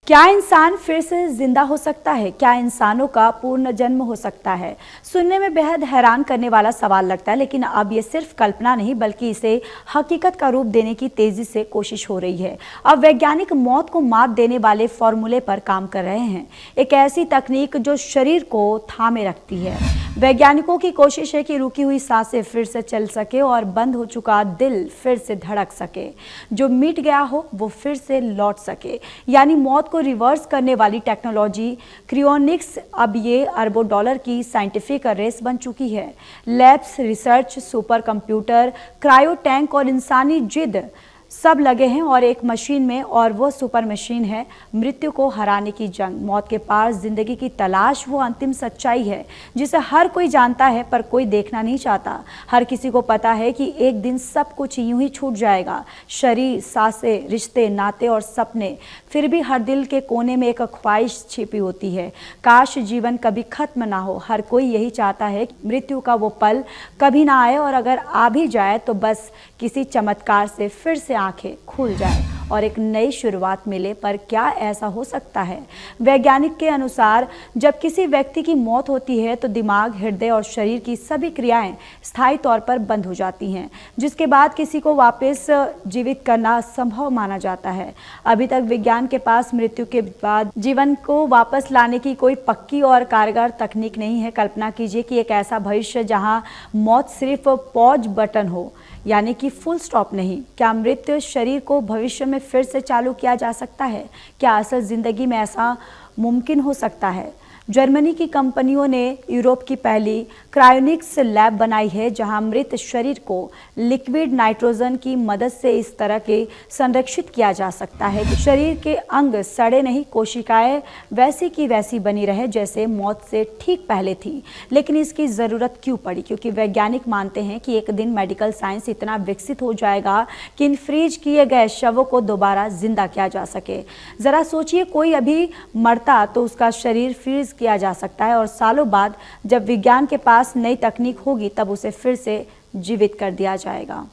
क्या इंसान फिर से जिंदा हो सकता है? क्या इंसानों का पुनर्जन्म हो सकता है? सुनने में बेहद हैरान करने वाला सवाल लगता है, लेकिन अब ये सिर्फ कल्पना नहीं बल्कि इसे हकीकत का रूप देने की तेजी से कोशिश हो रही है। अब वैज्ञानिक मौत को मात देने वाले फॉर्मूले पर काम कर रहे हैं, एक ऐसी तकनीक जो शरीर को थामे रखती है। वैज्ञानिकों की कोशिश है कि रुकी हुई सांसें फिर से चल सके और बंद हो चुका दिल फिर से धड़क सके, जो मिट गया हो वो फिर से लौट सके, यानी मौत को रिवर्स करने वाली टेक्नोलॉजी क्रियोनिक्स अब ये अरबों डॉलर की साइंटिफिक रेस बन चुकी है। Labs, research, super computer, cryo tank और इंसानी जिद सब लगे हैं और एक मशीन में, और वो सुपर मशीन है मृत्यु को हराने की जंग। मौत के पार जिंदगी की तलाश वो अंतिम सच्चाई है जिसे हर कोई जानता है पर कोई देखना नहीं चाहता। हर किसी को पता है कि एक दिन सब कुछ यूं ही छूट जाएगा, शरीर, सांसें, रिश्ते, नाते और सपने। फिर भी हर दिल के कोने में एक ख्वाहिश छिपी होती है, काश जीवन कभी खत्म ना हो। हर कोई यही चाहता है कि मृत्यु का वो पल कभी ना आए, और अगर आ भी जाए तो बस किसी चमत्कार से फिर से आंखें खुल जाए और एक नई शुरुआत मिले। पर क्या ऐसा हो सकता है? वैज्ञानिक के अनुसार जब किसी व्यक्ति की मौत होती है तो दिमाग, हृदय और शरीर की सभी क्रियाएं स्थायी तौर पर बंद हो जाती हैं, जिसके बाद किसी को वापस जीवित करना असंभव माना जाता है। अभी तक विज्ञान के पास मृत्यु के बाद जीवन को वापस लाने की कोई पक्की और कारगर तकनीक नहीं है। कल्पना कीजिए कि एक ऐसा भविष्य जहां मौत सिर्फ पॉज बटन हो, यानी कि फुल स्टॉप नहीं। क्या मृत शरीर को भविष्य में फिर से चालू किया जा सकता है? क्या असल जिंदगी में ऐसा मुमकिन हो सकता है? जर्मनी की कंपनियों ने यूरोप की पहली क्रायोनिक्स लैब बनाई है जहां मृत शरीर को लिक्विड नाइट्रोजन की मदद से इस तरह के संरक्षित किया जा सकता है कि शरीर के अंग सड़े नहीं, कोशिकाएं वैसी की वैसी बनी रहे जैसे मौत से ठीक पहले थी। लेकिन इसकी ज़रूरत क्यों पड़ी? क्योंकि वैज्ञानिक मानते हैं कि एक दिन मेडिकल साइंस इतना विकसित हो जाएगा कि इन फ्रीज किए गए शवों को दोबारा जिंदा किया जा सके। ज़रा सोचिए, कोई अभी मरता तो उसका शरीर फ्रीज किया जा सकता है और सालों बाद जब विज्ञान के पास नई तकनीक होगी तब उसे फिर से जीवित कर दिया जाएगा।